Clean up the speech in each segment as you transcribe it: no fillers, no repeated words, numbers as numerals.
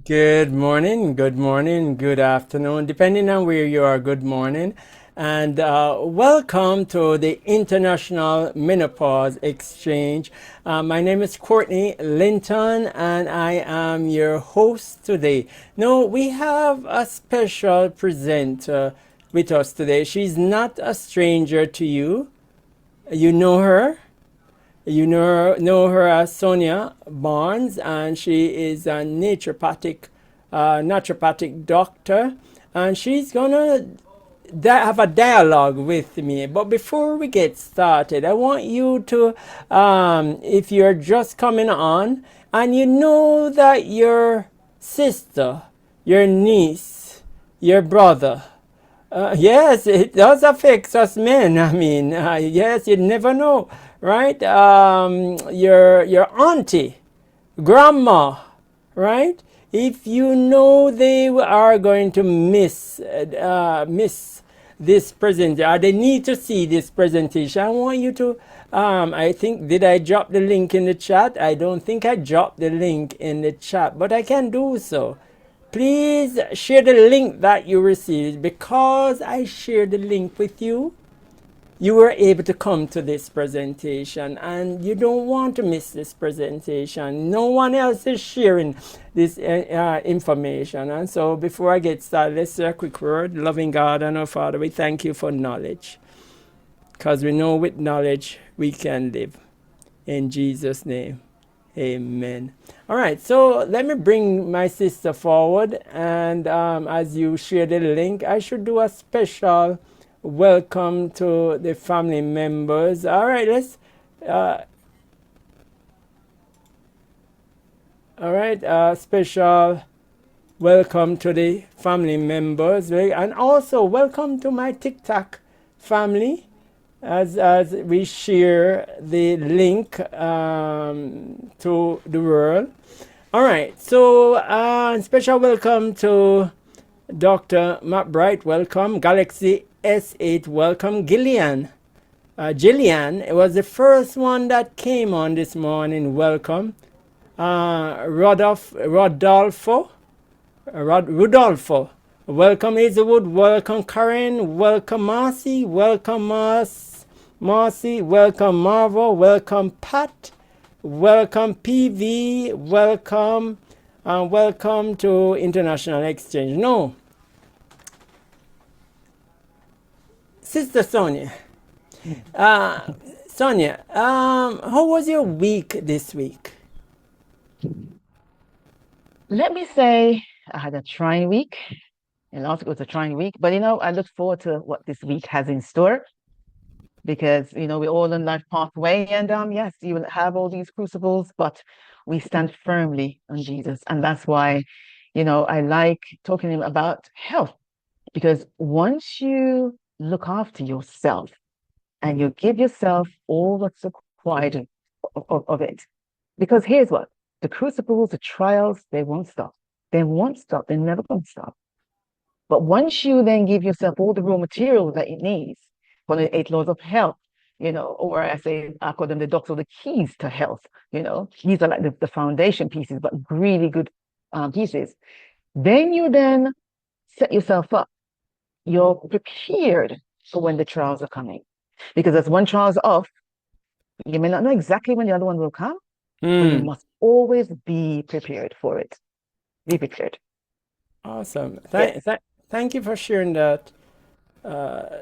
Good morning, good afternoon, depending on where you are. Good morning, and welcome to the International Menopause Exchange. My name is Courtney Linton, and I am your host today. Now, we have a special presenter with us today. She's not a stranger to you. You know her. You know her as Sonya Barnes, and she is a naturopathic doctor, and she's gonna have a dialogue with me. But before we get started, I want you to, if you're just coming on, and you know that your sister, your niece, your brother, yes, it does affect us men. I mean, yes, you never know, right? Your auntie, grandma, right? If you know they are going to miss this present, or they need to see this presentation, I want you to. I think, did I drop the link in the chat? I don't think I dropped the link in the chat, but I can do so. Please share the link that you received. Because I shared the link with you, you were able to come to this presentation, and you don't want to miss this presentation. No one else is sharing this information. And so before I get started, let's say a quick word. Loving God and our Father, we thank you for knowledge, because we know with knowledge we can live. In Jesus' name. Amen. All right, so let me bring my sister forward, and as you share the link, I should do a special welcome to the family members. All right, uh, special welcome to the family members, right? And also welcome to my TikTok family, as we share the link to the world. All right, so special welcome to Dr. Matt Bright, welcome. Galaxy S8, welcome. Gillian, it was the first one that came on this morning, welcome. Rudolfo, welcome. Hazelwood, welcome. Karen, welcome. Marcy, welcome. Marvel, welcome. Pat, welcome. PV, welcome. And welcome to International Exchange. No, Sister Sonia. Uh, Sonia, how was your week this week? Let me say I had a trying week. And last week was a trying week, but I look forward to what this week has in store because we're all in life pathway, and yes, you will have all these crucibles, but we stand firmly on Jesus, and that's why I like talking to him about health, because once you look after yourself and you give yourself all that's required of it, because here's what the crucibles, the trials, they won't stop. They won't stop. They're never going to stop. But once you then give yourself all the raw material that it needs for the 8 laws of health, or I call them the dots or the keys to health, these are like the foundation pieces, but really good pieces. Then you then set yourself up. You're prepared for when the trials are coming. Because as one trial's off, you may not know exactly when the other one will come, but you must always be prepared for it. Be prepared. Awesome. Yes. Thank you for sharing that,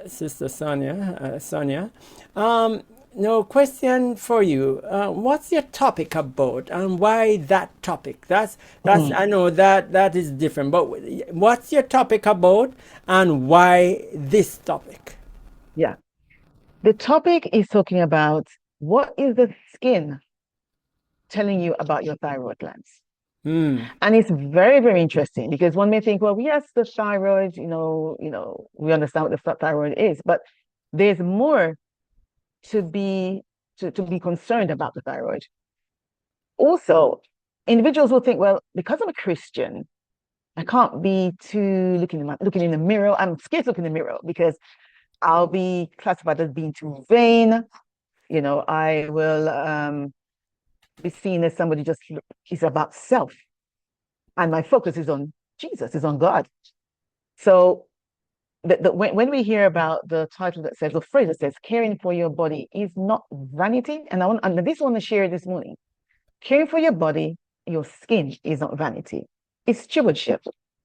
Sister Sonia. Sonia. No question for you. What's your topic about, and why that topic? That's Mm, I know that is different, but what's your topic about, and why this topic? yeah. The topic is talking about what is the skin telling you about your thyroid glands. Hmm. And it's very, very interesting because one may think, well, yes, the thyroid, we understand what the thyroid is, but there's more to be to be concerned about the thyroid. Also, individuals will think, well, because I'm a Christian, I can't be too looking in the mirror. I'm scared to look in the mirror because I'll be classified as being too vain. I will be seen as somebody just is about self. And my focus is on Jesus, is on God. So when we hear about the title that says, the phrase that says, caring for your body is not vanity, and this I want to share this morning. Caring for your body, your skin is not vanity. It's stewardship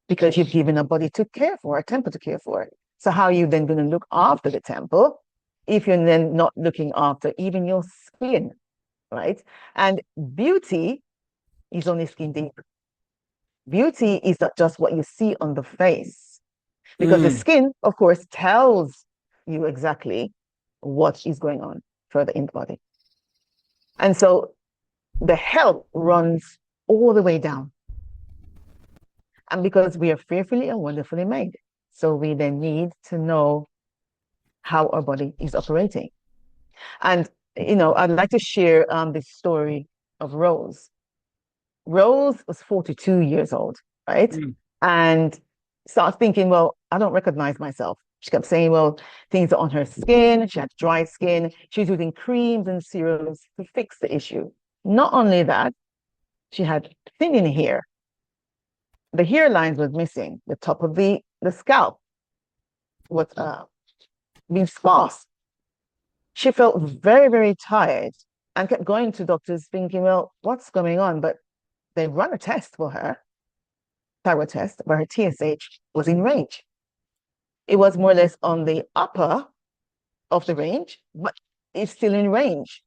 because you've given a body to care for, a temple to care for. So how are you then going to look after the temple if you're then not looking after even your skin, right? And beauty is only skin deep. Beauty is not just what you see on the face, because the Mm. skin, of course, tells you exactly what is going on further in the body. And so the health runs all the way down. And because we are fearfully and wonderfully made, so we then need to know how our body is operating. And, I'd like to share this story of Rose. Rose was 42 years old, right? Mm. And started thinking, well, I don't recognize myself. She kept saying, well, things are on her skin. She had dry skin. She was using creams and serums to fix the issue. Not only that, she had thinning hair. The hairlines was missing. The top of the scalp was being sparse. She felt very, very tired and kept going to doctors thinking, well, what's going on? But they run a test for her, thyroid test, where her TSH was in range. It was more or less on the upper of the range, but it's still in range.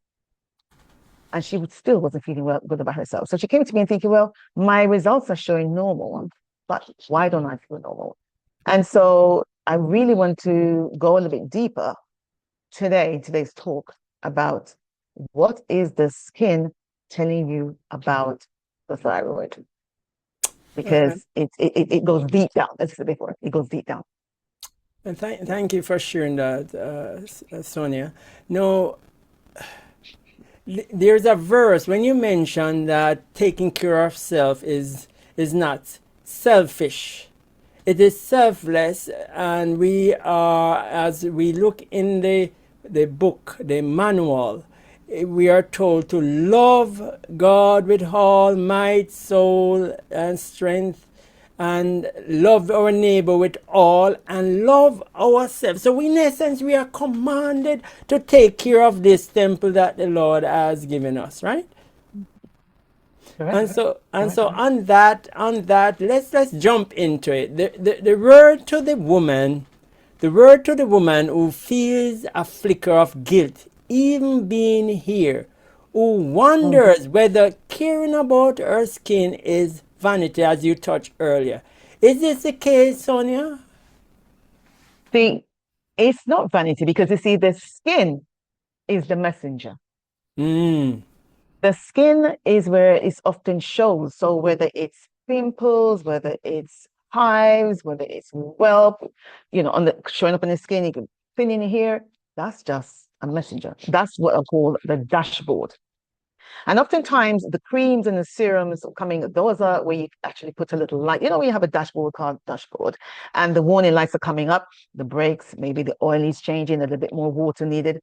And she still wasn't feeling well, good about herself. So she came to me and thinking, well, my results are showing normal, but why don't I feel normal? And so I really want to go a little bit deeper today, today's talk, about what is the skin telling you about the thyroid, Uh, because it goes deep down. As I said before, it goes deep down. and thank you for sharing that, Sonia. No, there's a verse when you mention that taking care of self is not selfish. It is selfless, and we are, as we look in the book, the manual, we are told to love God with all might, soul, and strength, and love our neighbor with all, and love ourselves. So, in essence, we are commanded to take care of this temple that the Lord has given us, right? Correct. And so Correct. on that, let's jump into it. The word to the woman who feels a flicker of guilt, even being here, who Mm. wonders whether caring about her skin is vanity, as you touched earlier. Is this the case, Sonia? See, it's not vanity because you see, the skin is the messenger. Mm. The skin is where it often shows. So whether it's pimples, whether it's hives, whether it's whelp, on the showing up on the skin, you can thinning here. That's just a messenger. That's what I call the dashboard. And oftentimes the creams and the serums coming, those are where you actually put a little light. We have a dashboard called dashboard, and the warning lights are coming up, the brakes, maybe the oil is changing, a little bit more water needed.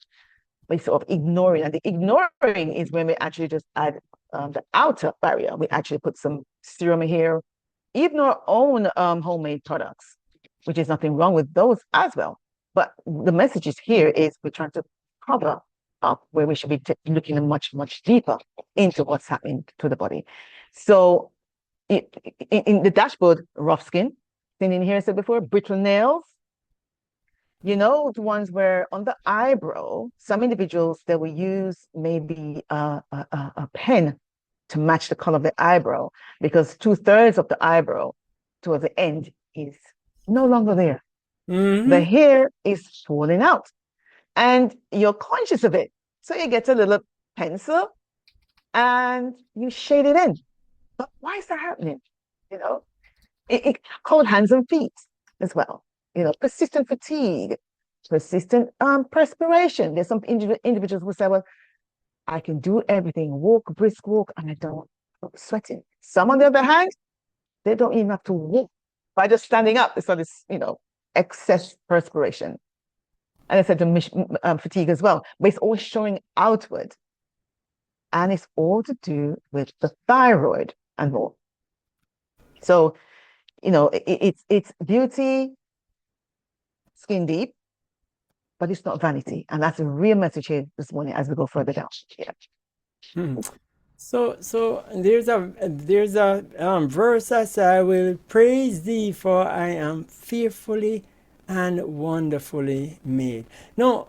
We sort of ignore it. And the ignoring is when we actually just add the outer barrier. We actually put some serum here, even our own homemade products, which is nothing wrong with those as well. But the message is here is we're trying to cover up where we should be looking much, much deeper into what's happening to the body. So in the dashboard, rough skin, thin in here, I said before, brittle nails, the ones where on the eyebrow, some individuals, they will use maybe a pen to match the color of the eyebrow, because 2/3 of the eyebrow towards the end is no longer there. The Mm-hmm. hair is falling out and you're conscious of it. So you get a little pencil and you shade it in. But why is that happening? You know, cold hands and feet as well. Persistent fatigue, persistent perspiration. There's some individuals who say, well, I can do everything, walk, brisk walk, and I don't sweating. Some, on the other hand, they don't even have to walk. By just standing up, it's this, excess perspiration. And I said fatigue as well, but it's all showing outward. And it's all to do with the thyroid and more. So, it's beauty, skin deep, but it's not vanity. And that's a real message here this morning as we go further down. Yeah. Hmm. So there's a verse that says, "I will praise thee, for I am fearfully and wonderfully made." Now,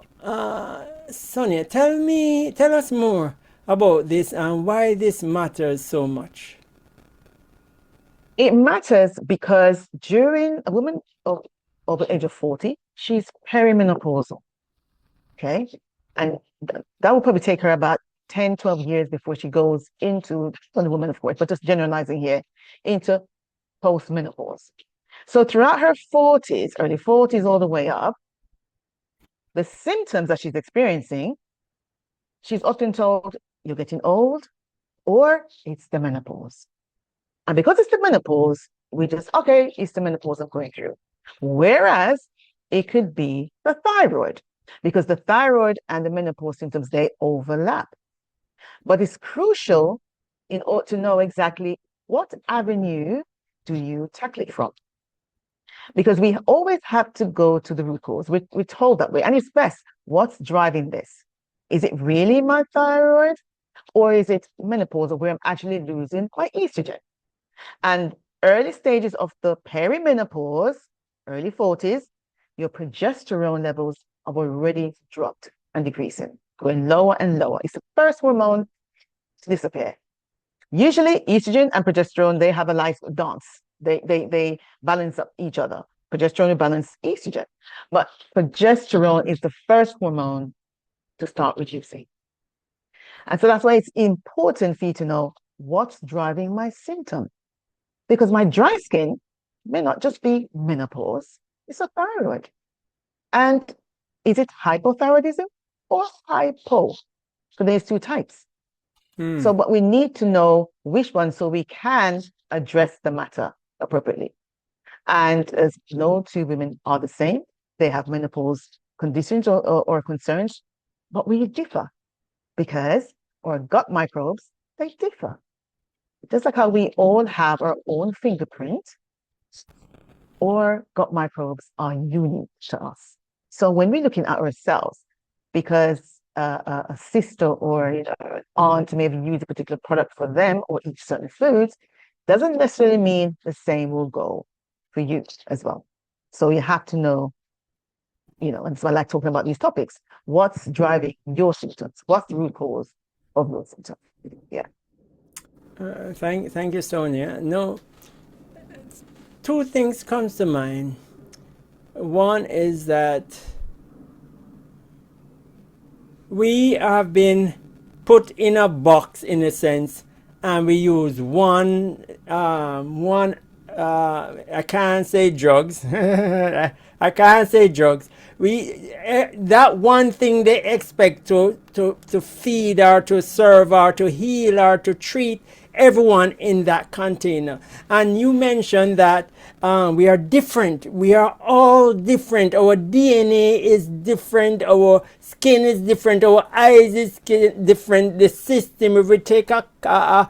Sonia, tell us more about this and why this matters so much. It matters because during a woman of the age of 40, she's perimenopausal. Okay. And that will probably take her about 10, 12 years before she goes into, not a woman, of course, but just generalizing here, into postmenopause. So throughout her 40s, early 40s, all the way up, the symptoms that she's experiencing, she's often told, you're getting old, or it's the menopause. And because it's the menopause, we just, okay, it's the menopause I'm going through. Whereas it could be the thyroid, because the thyroid and the menopause symptoms, they overlap. But it's crucial in order to know exactly what avenue do you tackle it from. Because we always have to go to the root cause. We're told that way. And it's best, what's driving this? Is it really my thyroid? Or is it menopause where I'm actually losing my estrogen? And early stages of the perimenopause, early 40s, your progesterone levels have already dropped and decreasing, going lower and lower. It's the first hormone to disappear. Usually, estrogen and progesterone, they have a life dance. They balance up each other. Progesterone will balance estrogen. But progesterone is the first hormone to start reducing. And so that's why it's important for you to know what's driving my symptom. Because my dry skin may not just be menopause, it's a thyroid. And is it hypothyroidism or hypo? So there's two types. Hmm. So, but we need to know which one so we can address the matter appropriately. And as no two women are the same, they have menopause conditions or concerns, but we differ because our gut microbes, they differ. Just like how we all have our own fingerprint, or gut microbes are unique to us. So when we're looking at ourselves, because a sister or an aunt maybe use a particular product for them or eat certain foods, doesn't necessarily mean the same will go for you as well. So you have to know, and so I like talking about these topics. What's driving your symptoms? What's the root cause of those symptoms? Yeah. Thank you, Sonia. No, two things comes to mind. One is that we have been put in a box in a sense, and we use one I can't say drugs. I can't say drugs. That one thing they expect to feed or to serve or to heal or to treat everyone in that container. And you mentioned that we are different. We are all different. Our DNA is different. Our skin is different. Our eyes is different. The system, if we take a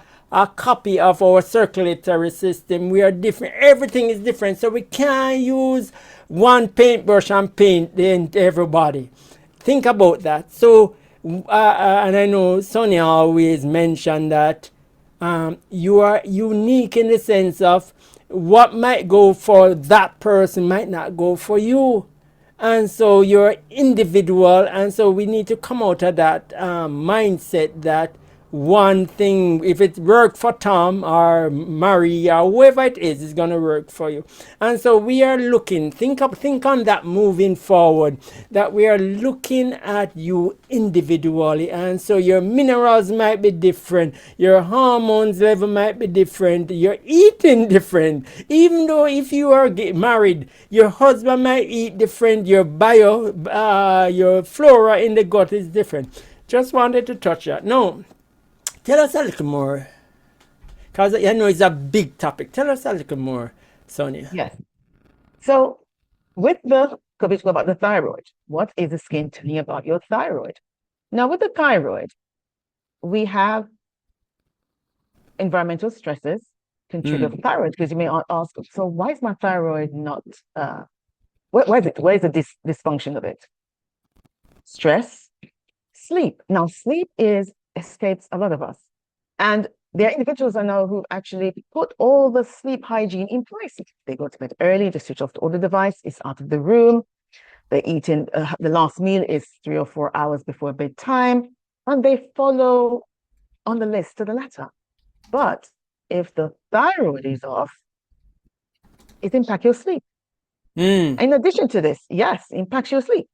copy of our circulatory system, we are different. Everything is different. So we can't use one paintbrush and paint everybody. Think about that. So, and I know Sonia always mentioned that you are unique in the sense of what might go for that person might not go for you. And so you're individual, and so we need to come out of that mindset that one thing, if it worked for Tom or Marie or whoever it is going to work for you. And so we are looking, think on that moving forward, that we are looking at you individually. And so your minerals might be different, your hormones level might be different, your eating different. Even though if you are married, your husband might eat different, your flora in the gut is different. Just wanted to touch that. No, tell us a little more, because I know it's a big topic. Tell us a little more, Sonia. Yes. So with the coverage about the thyroid, what is the skin telling you about your thyroid? Now, with the thyroid, we have environmental stresses can trigger Mm. thyroid, because you may ask, so why is my thyroid not, where is it? Where is the dysfunction of it? Stress, sleep. Now, sleep is escapes a lot of us. And there are individuals I know who actually put all the sleep hygiene in place. They go to bed early, they switch off all the device, it's out of the room. They're eating, the last meal is 3 or 4 hours before bedtime, and they follow on the list to the letter. But if the thyroid is off, it impacts your sleep. Mm. In addition to this, yes, impacts your sleep.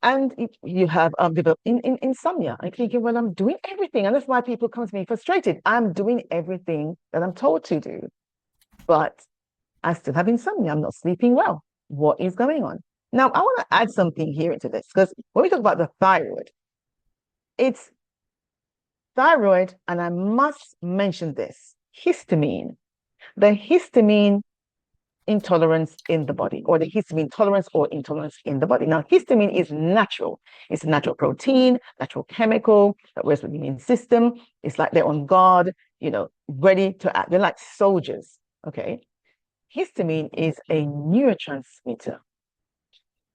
And you have developed insomnia. I'm thinking, well, I'm doing everything. And that's why people come to me frustrated. I'm doing everything that I'm told to do, but I still have insomnia. I'm not sleeping well. What is going on? Now, I want to add something here into this, because when we talk about the thyroid, it's thyroid, and I must mention this, histamine. The histamine intolerance in the body, or the histamine tolerance or intolerance in the body. Now, histamine is natural. It's a natural protein, natural chemical that works with the immune system. It's like they're on guard, ready to act. They're like soldiers, okay? Histamine is a neurotransmitter.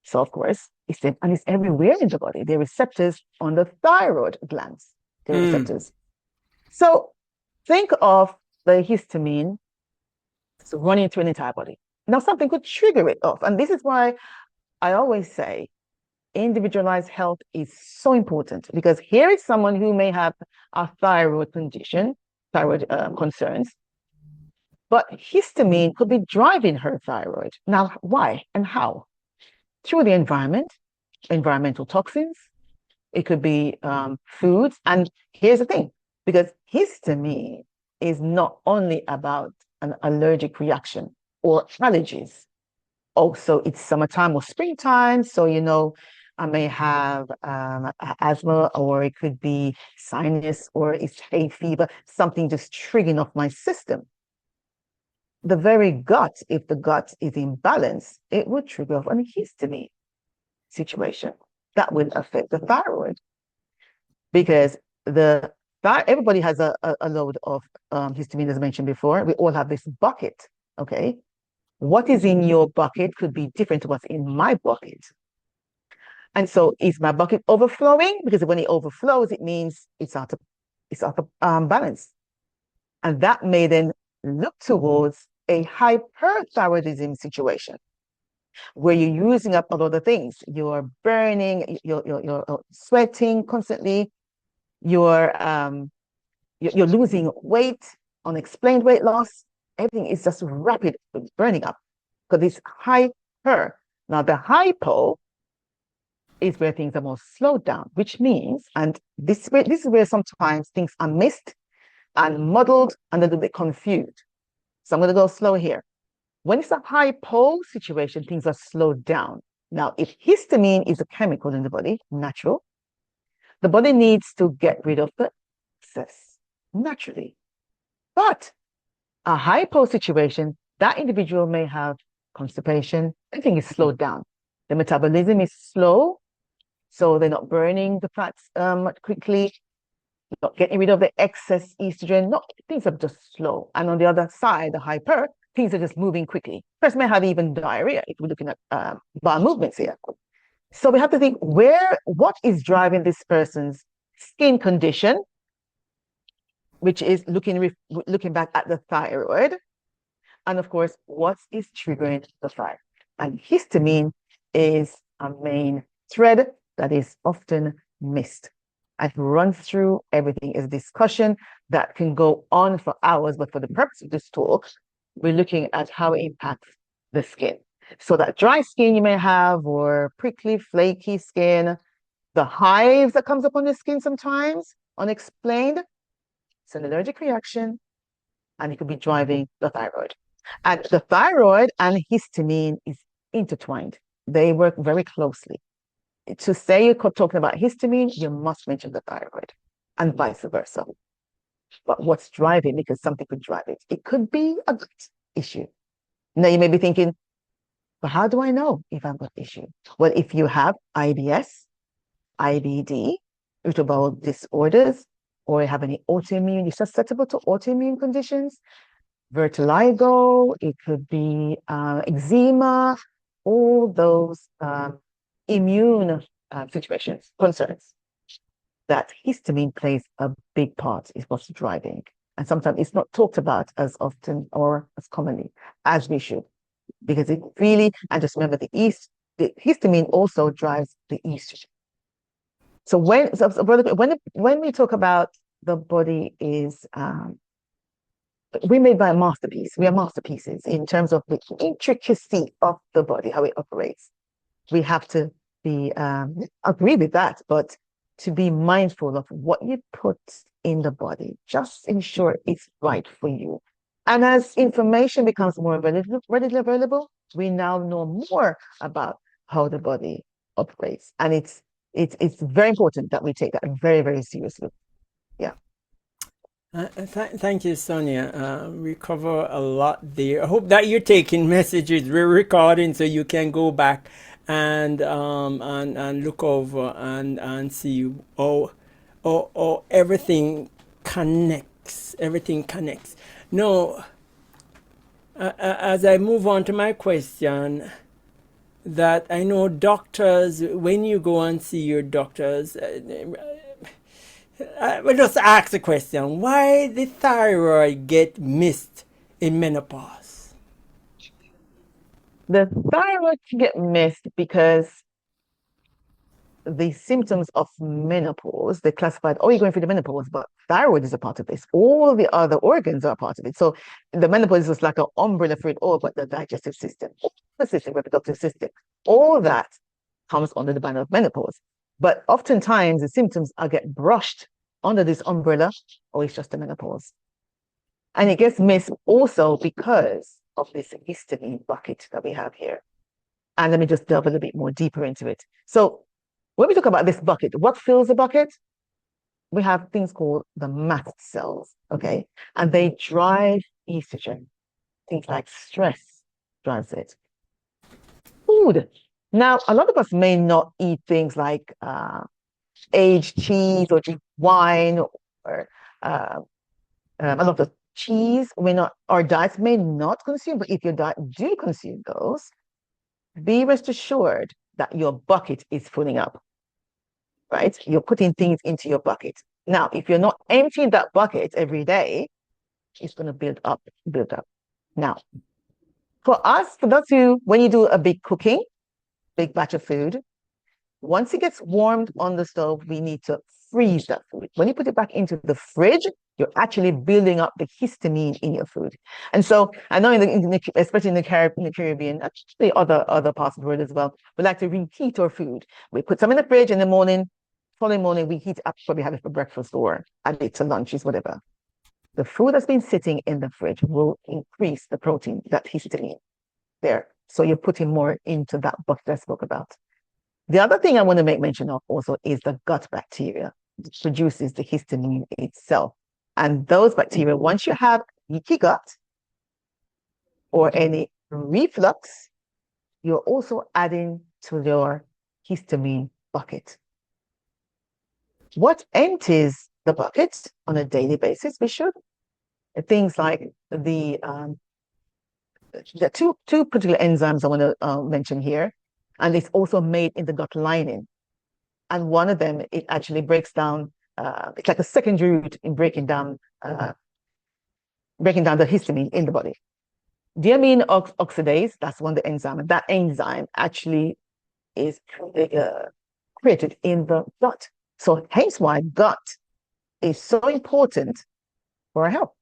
So, of course, and it's everywhere in the body. There are receptors on the thyroid glands. There are Mm. receptors. So, think of the histamine running through an entire body. Now, something could trigger it off. And this is why I always say individualized health is so important, because here is someone who may have a thyroid condition, thyroid concerns, but histamine could be driving her thyroid. Now, why and how? Through the environment, environmental toxins. It could be foods. And here's the thing, because histamine is not only about an allergic reaction or allergies. Also, it's summertime or springtime. So, I may have asthma, or it could be sinus, or it's hay fever, something just triggering off my system. The very gut, if the gut is imbalanced, it would trigger off an histamine situation that will affect the thyroid, because everybody has a load of histamine, as mentioned before. We all have this bucket, okay? What is in your bucket could be different to what's in my bucket. And so, is my bucket overflowing? Because when it overflows, it means it's out of balance. And that may then look towards a hyperthyroidism situation, where you're using up a lot of things. You're burning, you're sweating constantly, you're losing weight, unexplained weight loss. Everything is just rapid burning up, because it's hyper. Now, the hypo is where things are more slowed down, which means, and this is where sometimes things are missed and muddled and a little bit confused. So I'm going to go slow here. When it's a hypo situation, things are slowed down. Now, if histamine is a chemical in the body, natural, the body needs to get rid of the excess naturally. But a hypo situation, that individual may have constipation. Everything is slowed down. The metabolism is slow, so they're not burning the fats quickly, not getting rid of the excess estrogen. No, things are just slow. And on the other side, the hyper, things are just moving quickly. Person may have even diarrhea if we're looking at bowel movements here. So we have to think, what is driving this person's skin condition, which is looking back at the thyroid, and of course, what is triggering the thyroid. And histamine is a main thread that is often missed. I've run through everything. Is a discussion that can go on for hours, but for the purpose of this talk, we're looking at how it impacts the skin. So that dry skin you may have, or prickly, flaky skin, the hives that comes up on the skin sometimes, unexplained, it's an allergic reaction, and it could be driving the thyroid. And the thyroid and histamine is intertwined. They work very closely. To say you're talking about histamine, you must mention the thyroid, and vice versa. But what's driving? Because something could drive it. It could be a gut issue. Now you may be thinking, but how do I know if I've got issue? Well, if you have IBS, IBD, irritable bowel disorders, or you have any autoimmune, you're susceptible to autoimmune conditions, vertigo, it could be eczema, all those immune situations, concerns that histamine plays a big part is what's driving. And sometimes it's not talked about as often or as commonly as we should, because it really, and just remember the histamine also drives the estrogen. So when we talk about the body is we made by a masterpiece. We are masterpieces in terms of the intricacy of the body, how it operates. We have to be agree with that, but to be mindful of what you put in the body, just ensure it's right for you. And as information becomes more readily available, we now know more about how the body operates, and it's very important that we take that very, very seriously. Yeah. Thank you, Sonia. We cover a lot there. I hope that you're taking messages. We're recording, so you can go back and look over and see everything connects. Everything connects. No, as I move on to my question, that I know doctors, when you go and see your doctors, I will just ask the question: why the thyroid get missed in menopause? The thyroid can get missed because the symptoms of menopause, they classified, oh, you're going through the menopause, but thyroid is a part of this. All the other organs are a part of it. So the menopause is like an umbrella for it all, but the digestive system, the system, reproductive system, all that comes under the banner of menopause. But oftentimes the symptoms are get brushed under this umbrella, or it's just the menopause. And it gets missed also because of this histamine bucket that we have here. And let me just delve a little bit more deeper into it. So when we talk about this bucket, what fills the bucket? We have things called the mast cells, okay? And they drive estrogen. Things like stress drives it. Food. Now, a lot of us may not eat things like aged cheese or drink wine or a lot of cheese. Our diets may not consume, but if your diet do consume those, be rest assured that your bucket is filling up, right? You're putting things into your bucket. Now, if you're not emptying that bucket every day, it's going to build up, build up. Now, for those who, when you do a big cooking, big batch of food, once it gets warmed on the stove, we need to freeze that food. When you put it back into the fridge, you're actually building up the histamine in your food. And so I know, especially in the Caribbean, actually other parts of the world as well, we like to reheat our food. We put some in the fridge in the morning, following morning we heat it up, probably have it for breakfast or add it to lunches, whatever. The food that's been sitting in the fridge will increase the protein, that histamine there. So you're putting more into that bucket I spoke about. The other thing I want to make mention of also is the gut bacteria, which produces the histamine itself. And those bacteria, once you have leaky gut or any reflux, you're also adding to your histamine bucket. What empties the bucket on a daily basis? We should. Things like the two particular enzymes I want to mention here, and it's also made in the gut lining. And one of them, it actually breaks down. It's like a secondary route in breaking down the histamine in the body. Diamine oxidase, that's one of the enzyme, and that enzyme actually is created in the gut. So hence why gut is so important for our health.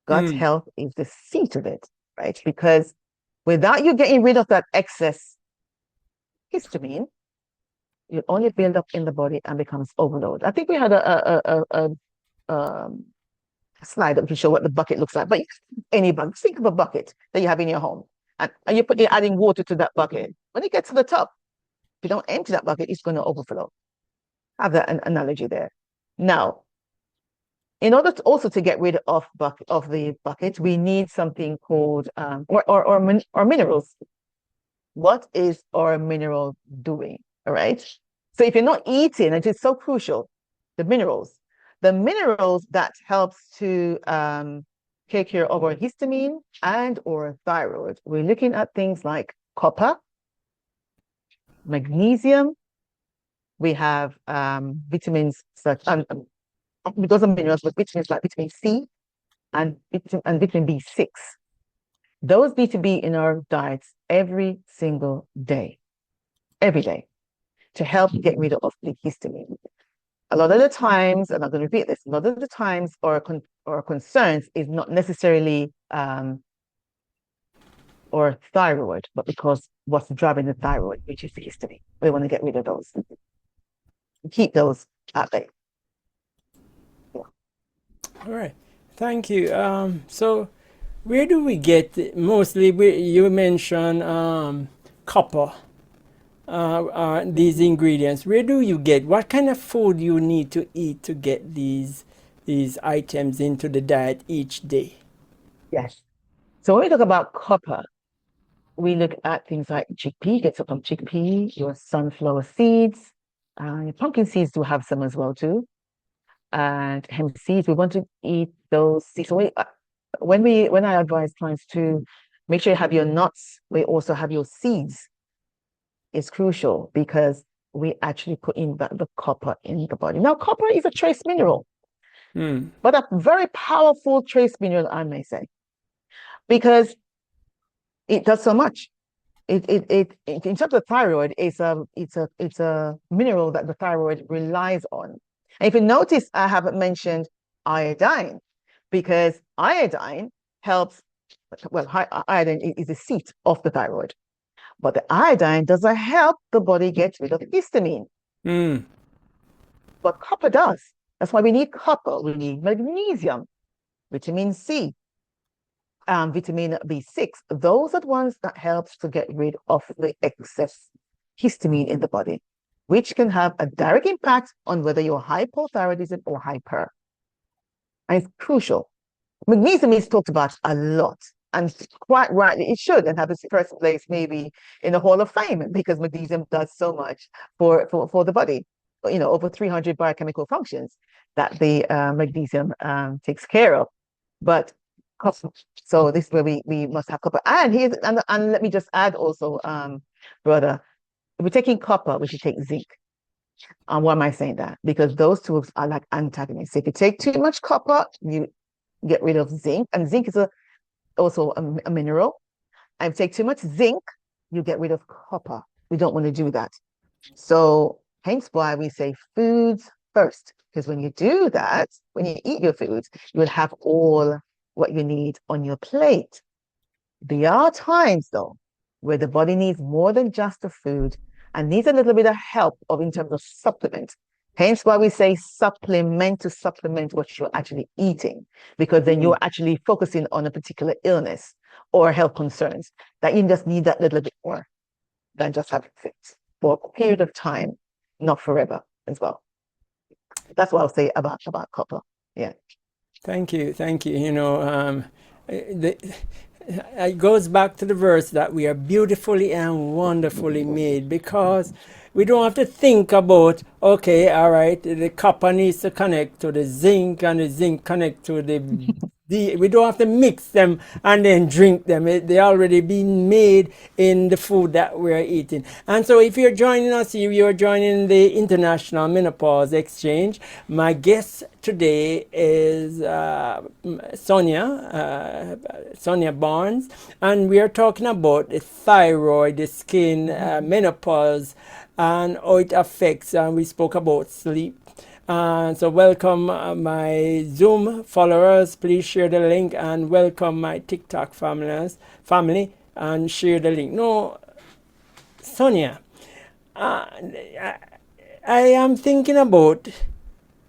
Gut health is the seat of it, right? Because without you getting rid of that excess histamine, you only build up in the body and becomes overload. I think we had a slide that can show what the bucket looks like. But any bucket, think of a bucket that you have in your home, and you're adding water to that bucket. When it gets to the top, if you don't empty that bucket, it's going to overflow. Have that an analogy there. Now, in order to also to get rid of the bucket, we need something called or minerals. What is our mineral doing? All right. So if you're not eating, it is so crucial, the minerals that helps to take care of our histamine and or thyroid, we're looking at things like copper, magnesium. We have vitamins such because of minerals, but vitamins like vitamin C and vitamin B6. Those need to be in our diets every single day, every day, to help get rid of the histamine. A lot of the times, and I'm going to repeat this, a lot of the times our concerns is not necessarily or thyroid, but because what's driving the thyroid, which is the histamine. We want to get rid of those, keep those at bay. Yeah. All right. Thank you. So where do we get mostly? You mentioned copper. These ingredients. Where do you get? What kind of food you need to eat to get these items into the diet each day? Yes. So when we talk about copper, we look at things like chickpea, get some from chickpea, your sunflower seeds, your pumpkin seeds do have some as well too, and hemp seeds. We want to eat those seeds. So when I advise clients to make sure you have your nuts, we also have your seeds. Is crucial because we actually put in the copper in the body. Now, copper is a trace mineral, Hmm. but a very powerful trace mineral, I may say, because it does so much. In terms of thyroid, it's a mineral that the thyroid relies on. And if you notice, I haven't mentioned iodine because iodine helps. Well, iodine is the seat of the thyroid, but the iodine doesn't help the body get rid of histamine. Hmm. But copper does. That's why we need copper. We need magnesium, vitamin C, vitamin B6. Those are the ones that helps to get rid of the excess histamine in the body, which can have a direct impact on whether you're hypothyroidism or hyper. And it's crucial. Magnesium is talked about a lot, and quite rightly, it should and have its first place maybe in the Hall of Fame because magnesium does so much for the body. Over 300 biochemical functions that the magnesium takes care of. But copper, so this is where we must have copper. And let me just add also, brother, if we're taking copper, we should take zinc. Why am I saying that? Because those two are like antagonists. If you take too much copper, you get rid of zinc, and zinc is also a mineral. And if you take too much zinc, you get rid of copper. We don't want to do that. So hence why we say foods first, because when you do that, when you eat your foods, you will have all what you need on your plate. There are times though where the body needs more than just the food and needs a little bit of help in terms of supplement. Hence why we say supplement to supplement what you're actually eating, because then Hmm. you're actually focusing on a particular illness or health concerns that you just need that little bit more than just having fit for a period of time, not forever as well. That's what I'll say about copper. Yeah. Thank you. Thank you. The, it goes back to the verse that we are beautifully and wonderfully made because we don't have to think about, okay, all right, the copper needs to connect to the zinc and the zinc connect to we don't have to mix them and then drink them. They already been made in the food that we're eating. And so if you're joining us, you're joining the International Menopause Exchange. My guest today is Sonya Barnes, and we are talking about the thyroid, the skin, menopause, and how it affects. And we spoke about sleep. So welcome my Zoom followers. Please share the link and welcome my TikTok family and share the link. No, Sonia, I am thinking about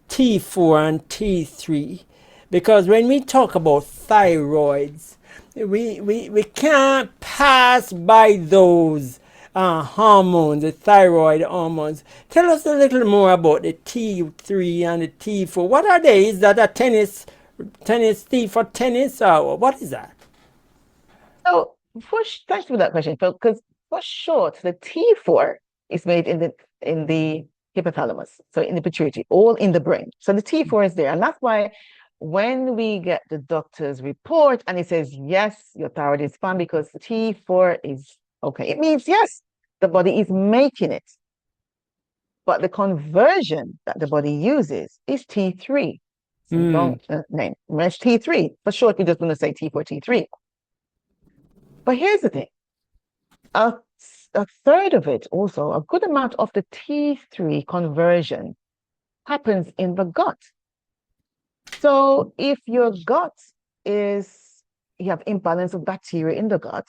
T4 and T3 because when we talk about thyroids, we can't pass by those hormones, the thyroid hormones. Tell us a little more about the T3 and the T4. What are they? Is that a tennis T for tennis, or what is that? So thanks for that question, Phil, because for short, the T4 is made in the hypothalamus, so in the pituitary, all in the brain. So the T4 is there, and that's why when we get the doctor's report and it says, yes, your thyroid is fine because T4 is okay, it means yes, the body is making it. But the conversion that the body uses is T3. It's a Hmm. long name. It's T3. For short, we're just going to say T4, T3. But here's the thing. A, a third of it also, a good amount of the T3 conversion happens in the gut. So if your gut is, you have imbalance of bacteria in the gut,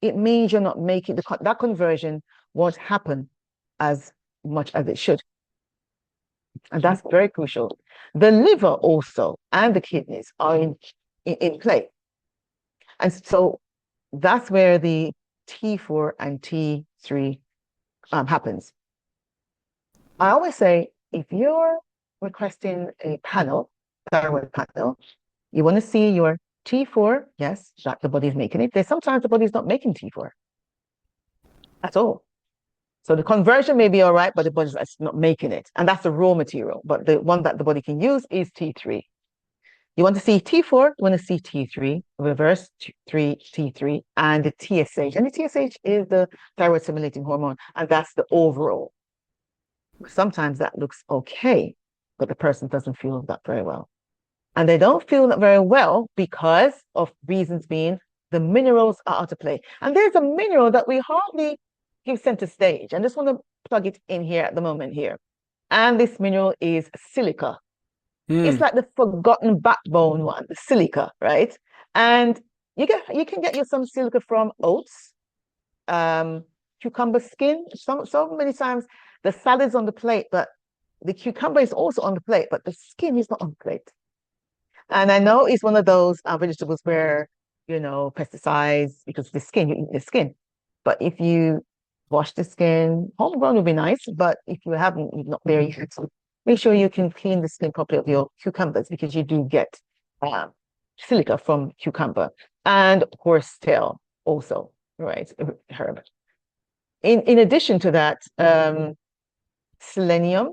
it means you're not making that conversion won't happen as much as it should. And that's very crucial. The liver also and the kidneys are in play. And so that's where the T4 and T3 happens. I always say if you're requesting a panel, thyroid panel, you want to see your T4, yes, that the body's making it. There's sometimes the body's not making T4 at all. So the conversion may be all right, but the body's not making it. And that's the raw material. But the one that the body can use is T3. You want to see T4, you want to see T3, reverse T3, and the TSH. And the TSH is the thyroid stimulating hormone, and that's the overall. Sometimes that looks okay, but the person doesn't feel that very well. And they don't feel that very well because of reasons being the minerals are out of play. And there's a mineral that we hardly give center stage. I just want to plug it in here at the moment here. And this mineral is silica. It's Hmm. like the forgotten backbone one, the silica, right? And you can get you some silica from oats, cucumber skin. So many times the salad's on the plate, but the cucumber is also on the plate, but the skin is not on the plate. And I know it's one of those vegetables where, pesticides, because the skin, you eat the skin. But if you wash the skin, homegrown would be nice, but if you haven't, you're not there yet, so make sure you can clean the skin properly of your cucumbers because you do get uh, silica from cucumber and horsetail also, right? Herb. In addition to that, selenium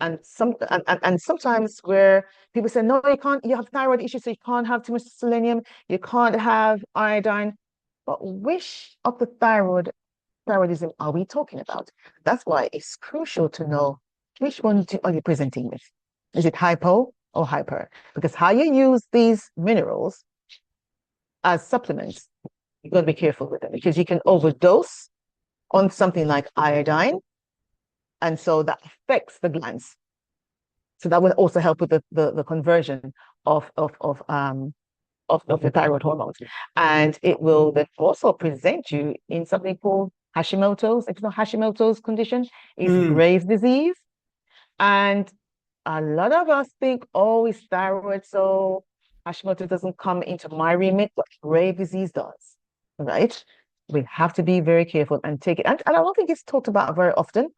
and sometimes where people say, no, you can't, you have thyroid issues, so you can't have too much selenium, you can't have iodine. But which of the thyroidism are we talking about? That's why it's crucial to know which one are you presenting with. Is it hypo or hyper? Because how you use these minerals as supplements, you've got to be careful with them because you can overdose on something like iodine, and so that affects the glands. So that will also help with the conversion of the thyroid hormones. And it will then also present you in something called Hashimoto's. If you know Hashimoto's condition is Hmm. Graves' disease. And a lot of us think, oh, it's thyroid, so Hashimoto doesn't come into my remit, but Graves' disease does. Right? We have to be very careful and take it. And I don't think it's talked about very often.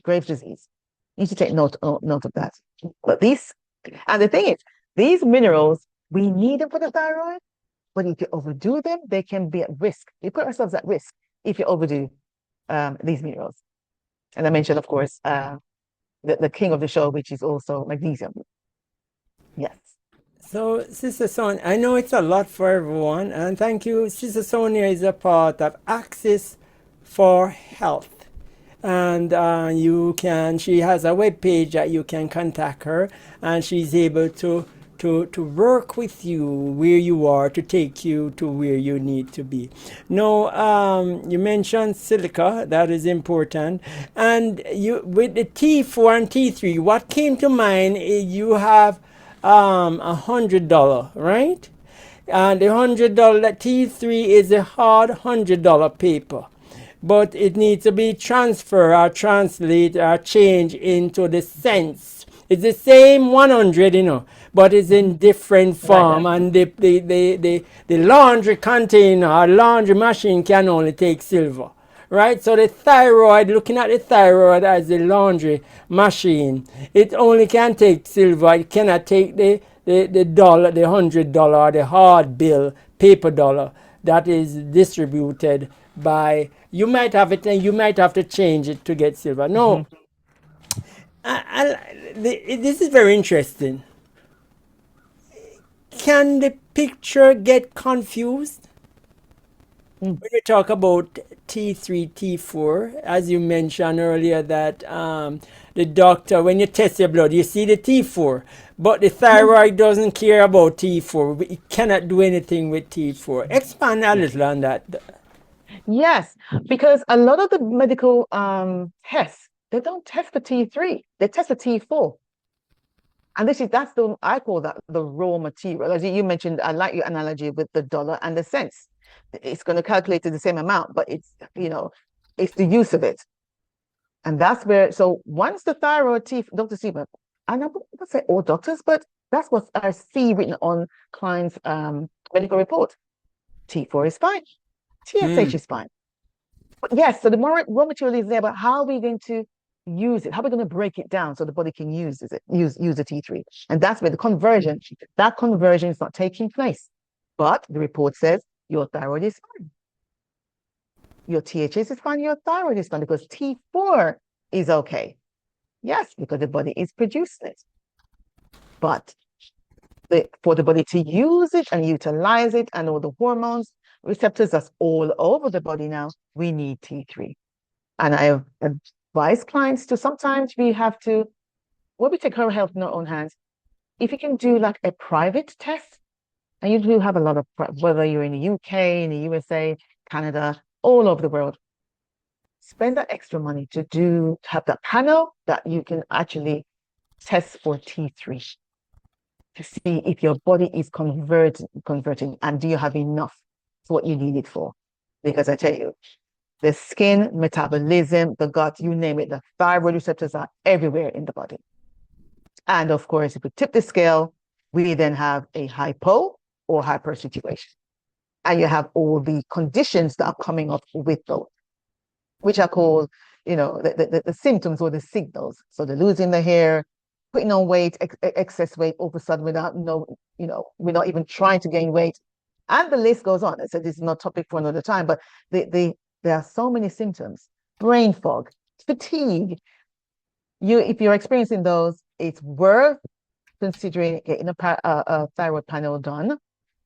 Graves' disease. You need to take note of that. But and the thing is, these minerals, we need them for the thyroid, but if you overdo them, they can be at risk. We put ourselves at risk if you overdo these minerals. And I mentioned, of course, the king of the show, which is also magnesium. Yes. So, Sister Sonia, I know it's a lot for everyone, and thank you. Sister Sonia is a part of Access for Health. And she has a web page that you can contact her, and she's able to work with you where you are to take you to where you need to be. Now, you mentioned silica, that is important. And you, with the T4 and T3, what came to mind is you have $100, right? And the $100 T3 is a hard $100 paper, but it needs to be transferred or translate or change into the cents. It's the same 100, but it's in different Right. form. And the laundry container or laundry machine can only take silver. Right? So the thyroid, looking at the thyroid as the laundry machine, it only can take silver. It cannot take the dollar, the $100, the hard bill, paper dollar that is distributed by, you might have it and you might have to change it to get silver. Mm-hmm. No, this is very interesting. can the picture get confused Mm. when we talk about T3, T4? As you mentioned earlier, that the doctor, when you test your blood, you see the T4, but the Mhm. thyroid doesn't care about T4. It cannot do anything with T4. Expand a Yes. little on that. Yes, because a lot of the medical tests, they don't test for T3, they test for T4. And that's the I call that the raw material. As you mentioned, I like your analogy with the dollar and the cents. It's going to calculate to the same amount, but it's the use of it. And that's where, so once the thyroid T, Dr. Seaman, and I wouldn't say all doctors, but that's what I see written on clients' medical report. T4 is fine, TSH Hmm. is fine. But yes, so the more raw material is there, but how are we going to use it? How are we going to break it down so the body can use the T3? And that's where that conversion is not taking place. But the report says your thyroid is fine, your THS is fine, your thyroid is fine because T4 is okay. Yes, because the body is producing it. But for the body to use it and utilize it and all the hormones, receptors that's all over the body now, we need T3. And I advise clients to sometimes we have to, when we take our health in our own hands, if you can do like a private test, and you do have a lot of, whether you're in the UK, in the USA, Canada, all over the world, spend that extra money to have that panel that you can actually test for T3 to see if your body is converting and do you have enough for what you need it for. Because I tell you, the skin, metabolism, the gut, you name it, the thyroid receptors are everywhere in the body. And of course, if we tip the scale, we then have a hypo or hyper situation. And you have all the conditions that are coming up with those, which are called, the symptoms or the signals. So the losing the hair, putting on weight, excess weight all of a sudden without we're not even trying to gain weight. And the list goes on. So this is not topic for another time, but there are so many symptoms: brain fog, fatigue. If you're experiencing those, it's worth considering getting a thyroid panel done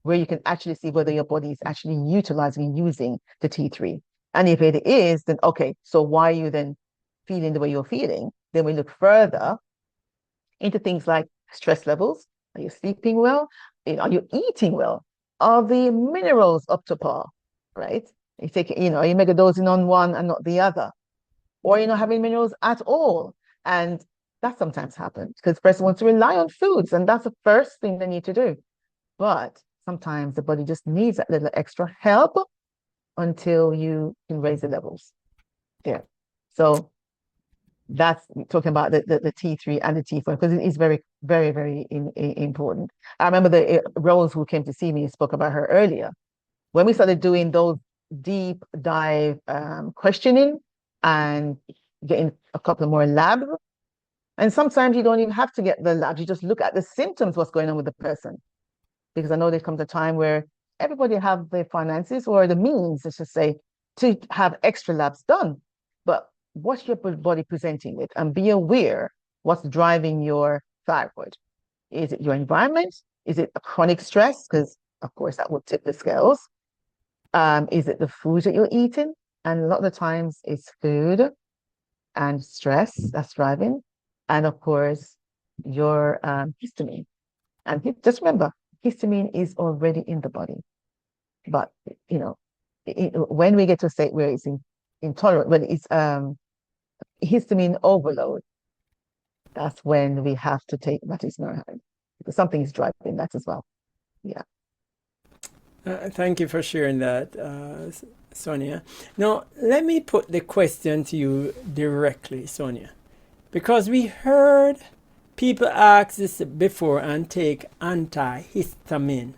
where you can actually see whether your body is actually utilizing and using the T3. And if it is, then okay, so why are you then feeling the way you're feeling? Then we look further into things like stress levels. Are you sleeping well? Are you eating well? Are the minerals up to par? Right? You take, are you megadosing on one and not the other? Or you're not having minerals at all. And that sometimes happens because the person wants to rely on foods, and that's the first thing they need to do. But sometimes the body just needs that little extra help until you can raise the levels there. So that's talking about the T3 and the T4 because it is very, very, very important. I remember the Rose who came to see me spoke about her earlier. When we started doing those deep dive questioning and getting a couple more labs, and sometimes you don't even have to get the labs, you just look at the symptoms, what's going on with the person. Because I know there comes a time where everybody have the finances or the means, let's just say, to have extra labs done. But what's your body presenting with? And be aware what's driving your thyroid. Is it your environment? Is it a chronic stress? Because of course that will tip the scales. Is it the food that you're eating? And a lot of the times it's food and stress that's driving. And of course, your histamine. And just remember, histamine is already in the body. But, you know, when we get to a state where it's intolerant, when it's histamine overload, that's when we have to take medicinal because something is driving that as well. Yeah. Thank you for sharing that, Sonia. Now, let me put the question to you directly, Sonia, because we heard people ask this before and take antihistamine.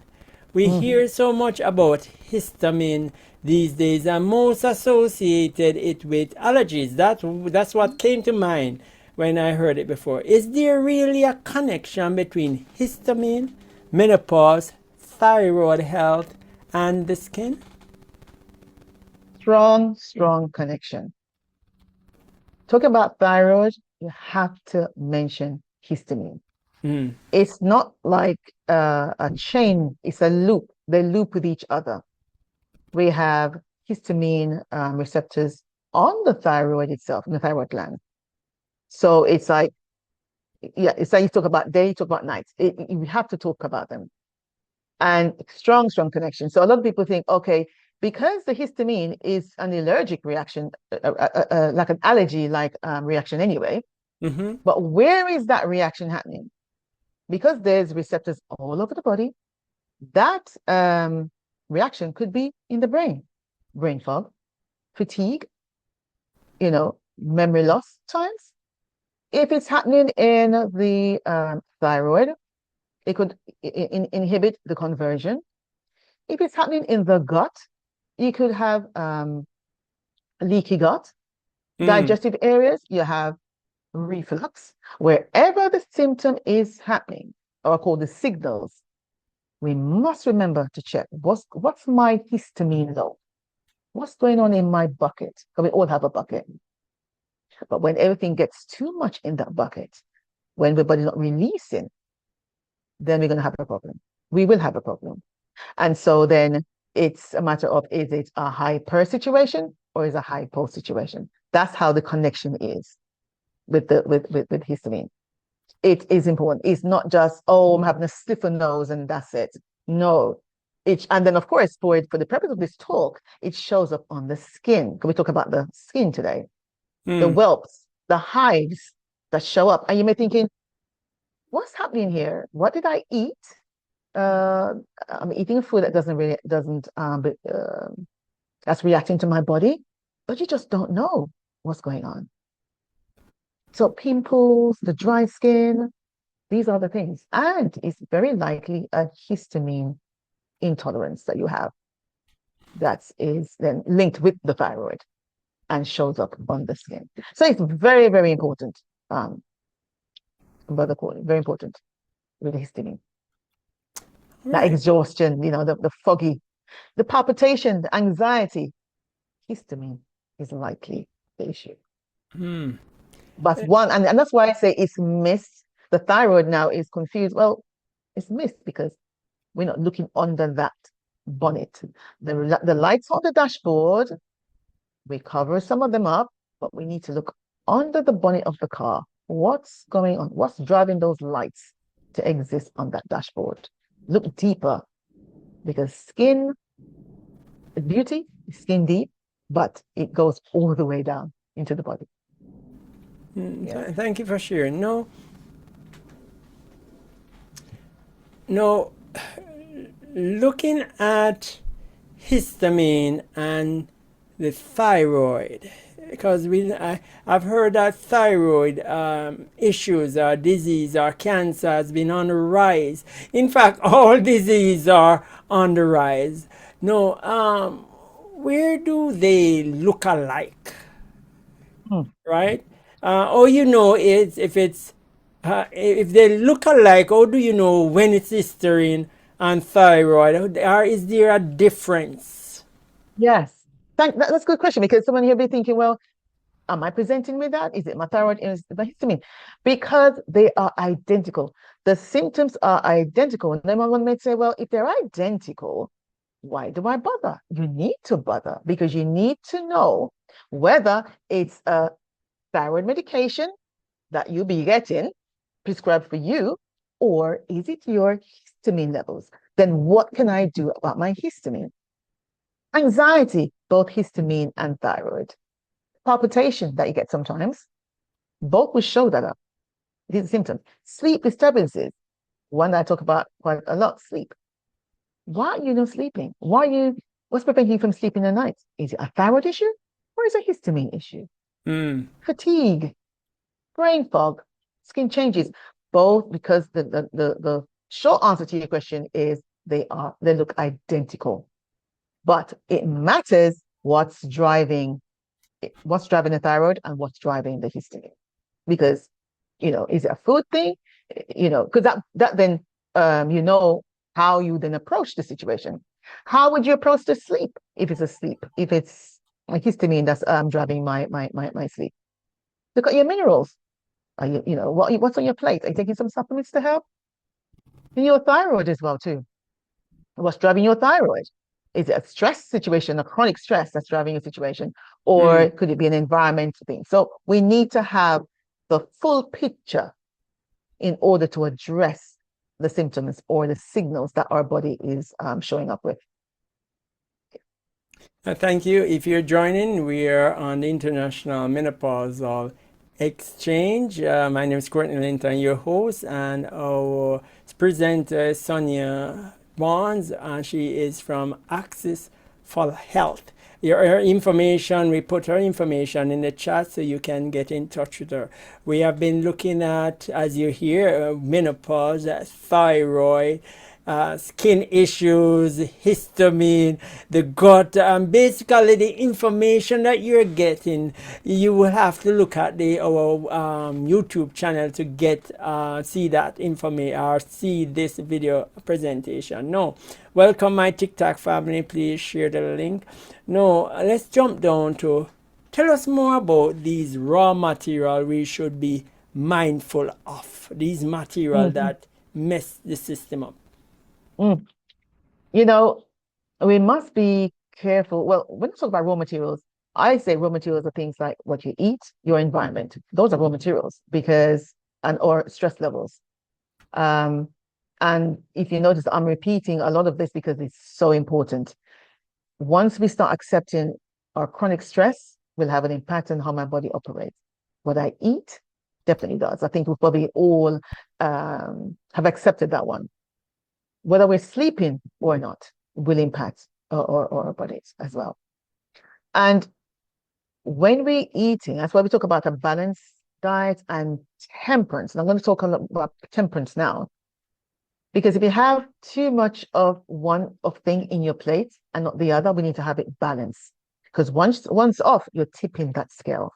We Mm. hear so much about histamine these days, and most associated it with allergies. That's what came to mind when I heard it before. Is there really a connection between histamine, menopause, thyroid health, and the skin? Strong, strong connection. Talk about thyroid, you have to mention histamine. Mm. It's not like a chain, it's a loop. They loop with each other. We have histamine receptors on the thyroid itself, in the thyroid gland. So it's like, yeah, it's like you talk about day, you talk about night. You have to talk about them. And strong, strong connection. So a lot of people think, okay, because the histamine is an allergic reaction, like an allergy like reaction anyway, Mm-hmm. but where is that reaction happening? Because there's receptors all over the body, that reaction could be in the brain fog, fatigue, memory loss times. If it's happening in the thyroid, it could inhibit the conversion. If it's happening in the gut, you could have leaky gut, Mm. digestive areas, you have reflux. Wherever the symptom is happening, or called the signals, we must remember to check what's my histamine low? What's going on in my bucket? Because we all have a bucket. But when everything gets too much in that bucket, when the body's not releasing, then we're going to have a problem. We will have a problem. And so then it's a matter of, is it a hyper situation or is it a hypo situation? That's how the connection is with histamine. It is important. It's not just, oh, I'm having a stiffer nose and that's it. No. And then of course, for the purpose of this talk, it shows up on the skin. Can we talk about the skin today? The Mm. whelps, the hives that show up. And you may be thinking, what's happening here? What did I eat? Uh, I'm eating food that doesn't that's reacting to my body, but you just don't know what's going on. So pimples, the dry skin, these are the things. And it's very likely a histamine intolerance that you have that is then linked with the thyroid and shows up on the skin. So it's very, very important. Brother Corey, very important with the histamine. All That right. exhaustion, the foggy, the palpitation, the anxiety, histamine is likely the issue. Mm. But and that's why I say it's missed. The thyroid now is confused. Well, it's missed because we're not looking under that bonnet. The lights on the dashboard, we cover some of them up, but we need to look under the bonnet of the car. What's going on? What's driving those lights to exist on that dashboard? Look deeper because skin beauty is skin deep, but it goes all the way down into the body. Mm. Yes. Thank you for sharing. No, no, looking at histamine and the thyroid, because I've heard that thyroid issues or disease or cancer has been on the rise. In fact, all diseases are on the rise. No, where do they look alike? Hmm. Right? Or it's if it's if they look alike. How do you know when it's hysterine and thyroid? Or is there a difference? Yes. That's a good question because someone here be thinking, well, am I presenting with that? Is it my thyroid? Is it my histamine? Because they are identical. The symptoms are identical. And then one might say, well, if they're identical, why do I bother? You need to bother because you need to know whether it's a thyroid medication that you be getting prescribed for you, or is it your histamine levels? Then what can I do about my histamine? Anxiety, both histamine and thyroid. Palpitation that you get sometimes, both will show that up. These are symptoms. Sleep disturbances, one that I talk about quite a lot, sleep. Why are you not sleeping? What's preventing you from sleeping at night? Is it a thyroid issue or is it a histamine issue? Mm. Fatigue, brain fog, skin changes, both because the short answer to your question is they look identical. But it matters what's driving the thyroid and what's driving the histamine. Because, is it a food thing? Because that then how you then approach the situation. How would you approach the sleep if it's a sleep? If it's a histamine that's driving my sleep. Look at your minerals. Are you, what's on your plate? Are you taking some supplements to help? And your thyroid as well too. What's driving your thyroid? Is it a stress situation, a chronic stress that's driving your situation? Mm. Or could it be an environmental thing? So we need to have the full picture in order to address the symptoms or the signals that our body is showing up with. Thank you. If you're joining, we are on the International Menopausal Exchange. My name is Courtney Linton, your host, and our presenter is Sonya Bonds, and she is from Access for Health. Her information, we put her information in the chat so you can get in touch with her. We have been looking at, as you hear, menopause, thyroid, skin issues, histamine, the gut, and basically the information that you're getting. You will have to look at our YouTube channel to get see that information or see this video presentation. No, welcome my TikTok family. Please share the link. No, let's jump down to tell us more about these raw material we should be mindful of. These material Mm-hmm. that mess the system up. Mm. You know, we must be careful. Well, when we talk about raw materials, I say raw materials are things like what you eat, your environment. Those are raw materials because, and or stress levels. Um, and if you notice, I'm repeating a lot of this because it's so important. Once we start accepting our chronic stress, will have an impact on how my body operates. What I eat definitely does. I think we probably all have accepted that one. Whether we're sleeping or not will impact our bodies as well. And when we're eating, that's why we talk about a balanced diet and temperance. And I'm going to talk a lot about temperance now. Because if you have too much of one of thing in your plate and not the other, we need to have it balanced. Because once off, you're tipping that scale.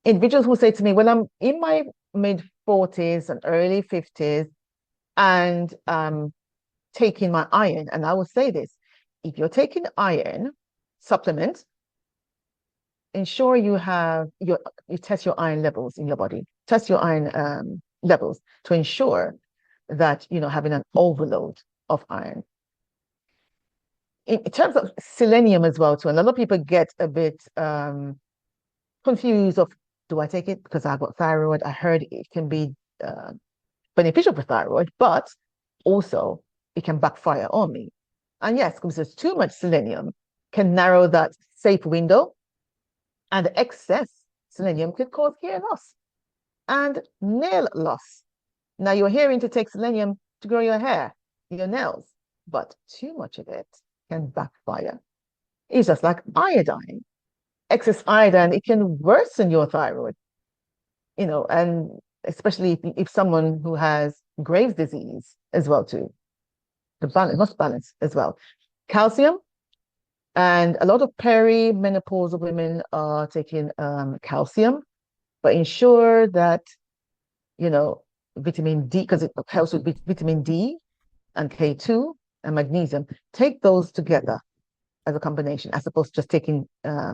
Individuals who say to me, "Well, I'm in my mid 40s and early 50s, and taking my iron," and I will say this: if you're taking iron supplement, ensure you test your iron levels in your body. Test your iron levels to ensure that you're not having an overload of iron. In terms of selenium as well, too, and a lot of people get a bit confused of, do I take it because I've got thyroid? I heard it can be beneficial for thyroid, but also it can backfire on me. And yes, because there's too much selenium can narrow that safe window, and the excess selenium could cause hair loss and nail loss. Now you're hearing to take selenium to grow your hair, your nails, but too much of it can backfire. It's just like iodine. Excess iodine, it can worsen your thyroid, and especially if someone who has Graves' disease as well too. The balance must balance as well. Calcium, and a lot of perimenopausal women are taking calcium, but ensure that you know vitamin D, because it helps with vitamin D and K2 and magnesium. Take those together as a combination, as opposed to just taking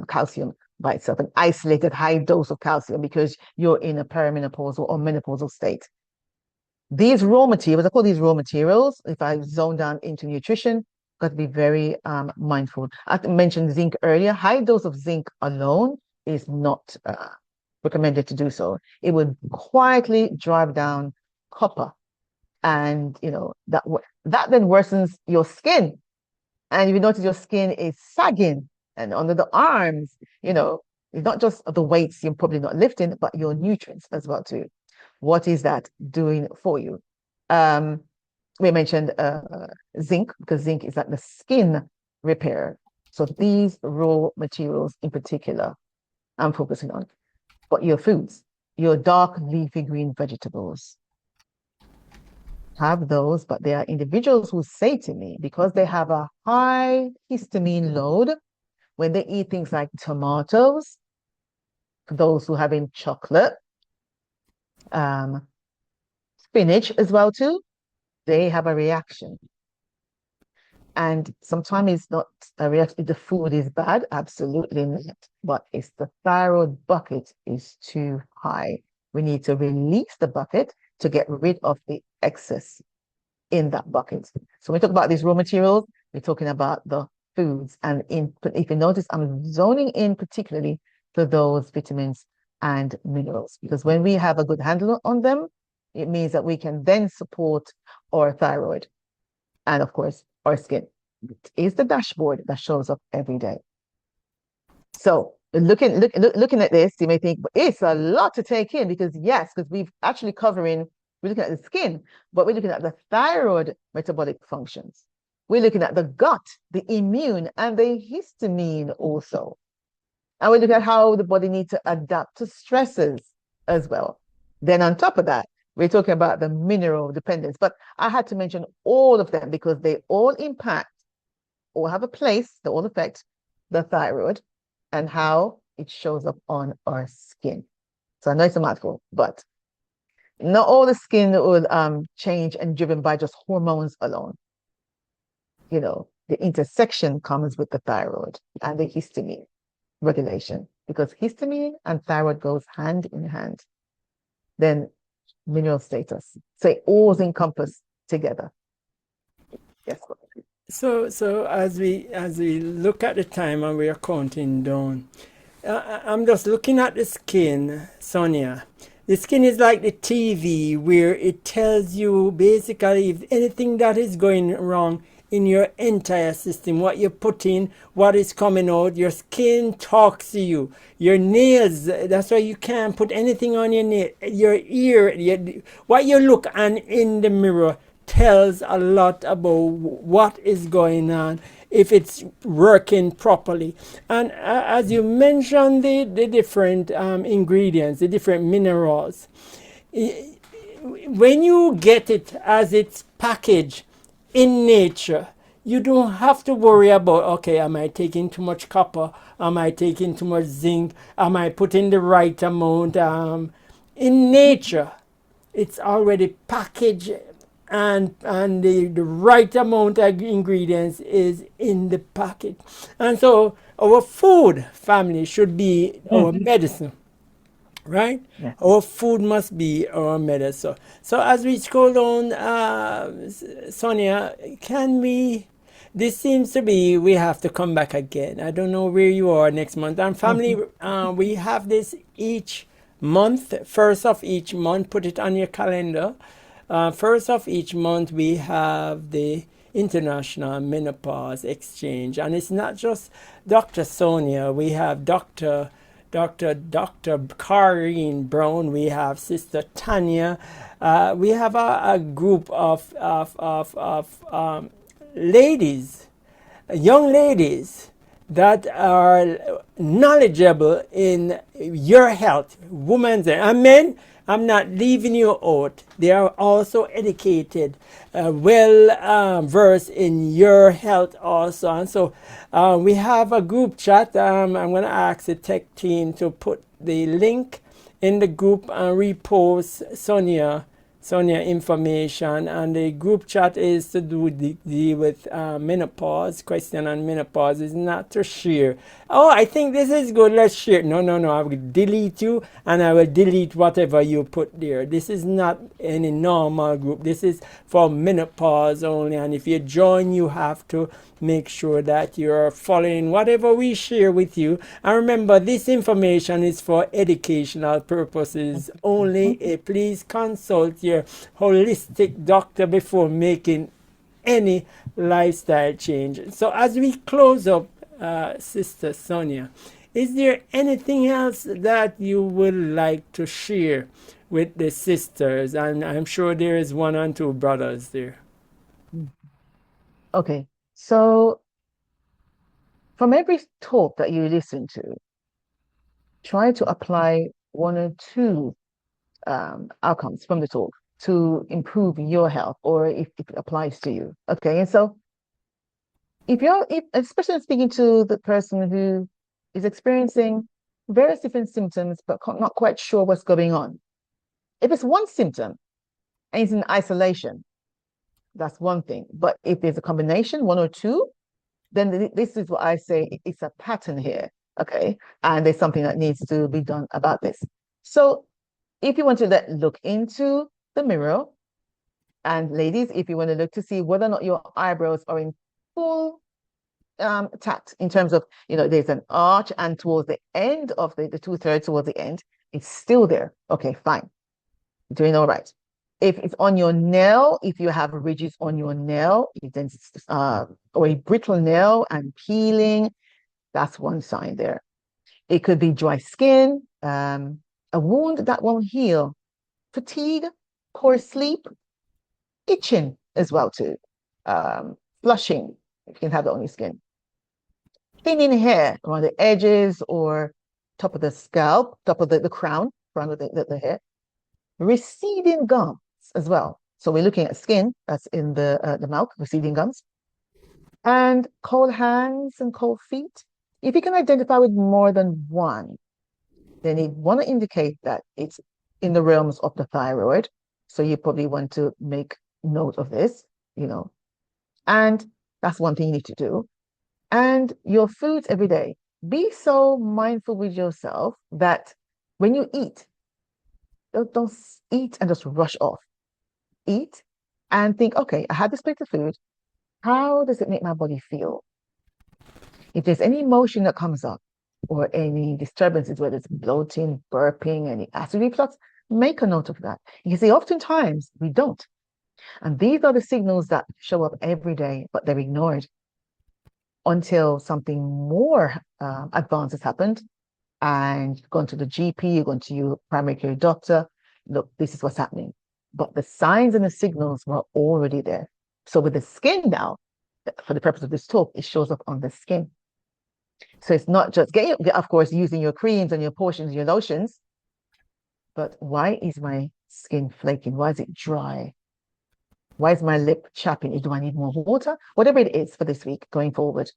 calcium by itself, an isolated high dose of calcium because you're in a perimenopausal or menopausal state. These raw materials, I call these raw materials, if I zone down into nutrition, got to be very mindful. I mentioned zinc earlier. High dose of zinc alone is not recommended to do so. It would quietly drive down copper, and that then worsens your skin. And if you notice your skin is sagging and under the arms, it's not just the weights you're probably not lifting, but your nutrients as well too. What is that doing for you? Um, we mentioned zinc, because zinc is like the skin repair. So these raw materials in particular, I'm focusing on. But your foods, your dark leafy green vegetables, have those, but there are individuals who say to me, because they have a high histamine load, when they eat things like tomatoes, those who have in chocolate, um, spinach as well too, they have a reaction. And sometimes it's not a reaction, the food is bad, absolutely not. But it's the thyroid bucket is too high. We need to release the bucket to get rid of the excess in that bucket. So when we talk about these raw materials, we're talking about the foods. And if you notice, I'm zoning in particularly to those vitamins and minerals, because when we have a good handle on them, it means that we can then support our thyroid and, of course, our skin. It is the dashboard that shows up every day. So looking at this, you may think, but it's a lot to take in because yes, because we've actually we're looking at the skin, but we're looking at the thyroid metabolic functions. We're looking at the gut, the immune, and the histamine also. And we look at how the body needs to adapt to stresses as well. Then on top of that, we're talking about the mineral dependence. But I had to mention all of them because they all impact or have a place, they all affect the thyroid and how it shows up on our skin. So I know it's a mouthful, but not all the skin will change and driven by just hormones alone. You know, the intersection comes with the thyroid and the histamine regulation because histamine and thyroid goes hand in hand. Then mineral status. So it all encompass together. Yes. So as we look at the time and we are counting down, I'm just looking at the skin, Sonia. The skin is like the TV where it tells you basically if anything that is going wrong in your entire system, what you put in, what is coming out. Your skin talks to you. Your nails, that's why you can't put anything on your nail. Your ear, what you look and in the mirror tells a lot about what is going on if it's working properly. And as you mentioned, the different ingredients, the different minerals, when you get it as it's packaged in nature, you don't have to worry about, okay, am I taking too much copper? Am I taking too much zinc? Am I putting the right amount? In nature, it's already packaged and the right amount of ingredients is in the packet. And so our food family should be our medicine, right? Yeah. Our food must be our medicine. So as we scroll down, Sonia, can we? This seems to be we have to come back again. I don't know where you are next month. And family, we have this each month, first of each month. Put it on your calendar. First of each month, we have the International Menopause Exchange, and it's not just Dr. Sonia. We have Dr. Karine Brown. We have Sister Tanya. We have a group of ladies, young ladies that are knowledgeable in your health, women's and men. I'm not leaving you out. They are also educated, well versed in your health also. And so we have a group chat. I'm going to ask the tech team to put the link in the group and repost Sonia information, and the group chat is to do deal with menopause. Question on menopause is not to share. Oh, I think this is good. Let's share. No, no, no. I will delete you, and I will delete whatever you put there. This is not any normal group. This is for menopause only. And if you join, you have to make sure that you're following whatever we share with you. And remember, this information is for educational purposes only. Please consult your holistic doctor before making any lifestyle change. So as we close up, Sister Sonia, is there anything else that you would like to share with the sisters? And I'm sure there is one and two brothers there. Okay. So from every talk that you listen to, try to apply one or two outcomes from the talk to improve your health or if it applies to you. Okay. And so if especially speaking to the person who is experiencing various different symptoms but not quite sure what's going on, if it's one symptom and it's in isolation, that's one thing. But if there's a combination, one or two, then this is what I say, it's a pattern here. Okay. And there's something that needs to be done about this. So If you want to look into the mirror, and ladies, if you want to look to see whether or not your eyebrows are in full tact in terms of, there's an arch, and towards the end of the two-thirds towards the end, it's still there. Okay, fine. Doing all right. If it's on your nail, if you have ridges on your nail, if it's, or a brittle nail and peeling, that's one sign there. It could be dry skin, a wound that won't heal, fatigue, poor sleep, itching as well too, flushing. You can have that on your skin. Thinning hair around the edges or top of the scalp, top of the crown, crown of the hair. Receding gums as well. So we're looking at skin that's in the mouth, receding gums, and cold hands and cold feet. If you can identify with more than one, then you want to indicate that it's in the realms of the thyroid. So you probably want to make note of this, and that's one thing you need to do. And your foods every day. Be so mindful with yourself that when you eat, don't eat and just rush off. Eat and think, okay, I had this plate of food. How does it make my body feel? If there's any emotion that comes up or any disturbances, whether it's bloating, burping, any acid reflux, make a note of that. You see, oftentimes we don't. And these are the signals that show up every day, but they're ignored until something more advanced has happened, and you've gone to the GP, you're going to your primary care doctor. Look, this is what's happening. But the signs and the signals were already there. So with the skin now, for the purpose of this talk, it shows up on the skin. So it's not just of course, using your creams and your potions, your lotions, but why is my skin flaking? Why is it dry? Why is my lip chapping? Do I need more water? Whatever it is for this week going forward,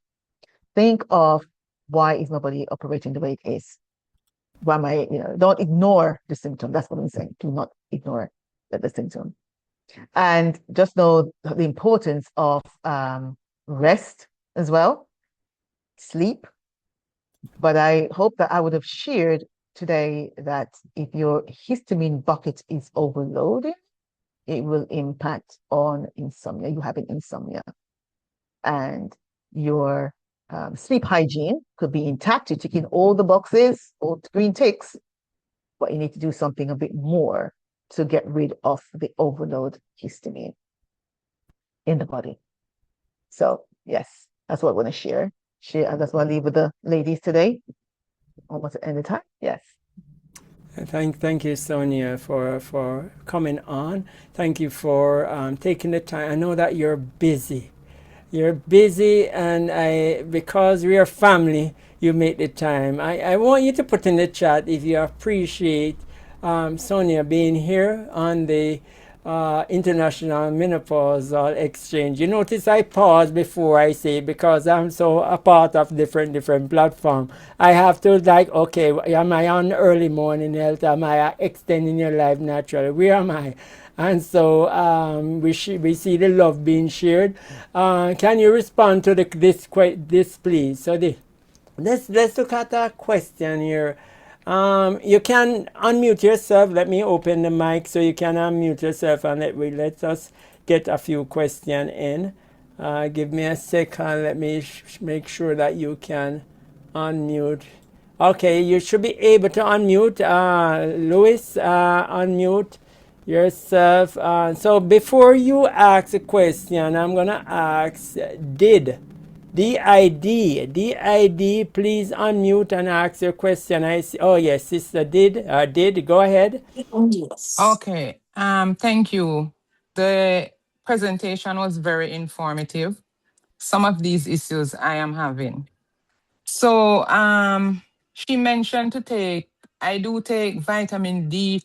think of why is my body operating the way it is? Why am I, don't ignore the symptom. That's what I'm saying. Do not ignore the symptom. And just know the importance of rest as well, sleep. But I hope that I would have shared today that if your histamine bucket is overloaded, it will impact on insomnia. You have an insomnia. And your sleep hygiene could be intact. You're ticking all the boxes, all the green ticks, but you need to do something a bit more to get rid of the overload histamine in the body. So yes, that's what I want to share. That's what I leave with the ladies today. Almost at the end of time. Yes. Thank you, Sonia, for coming on. Thank you for taking the time. I know that you're busy. You're busy, and because we are family, you make the time. I want you to put in the chat if you appreciate Sonia being here on the International Menopause Exchange. You notice I pause before I say it because I'm so a part of different platforms. I have to okay, am I on early morning health? Am I extending your life naturally? Where am I? And so we see the love being shared. Can you respond to this please? So let's look at a question here. You can unmute yourself. Let me open the mic so you can unmute yourself, and let us get a few questions in. Give me a second. Let me make sure that you can unmute. Okay, you should be able to unmute. Louis, unmute yourself. So before you ask a question, I'm gonna ask DID, please unmute and ask your question. I see. Oh yes, sister did. Go ahead. Okay. Thank you. The presentation was very informative. Some of these issues I am having. So she mentioned I do take vitamin D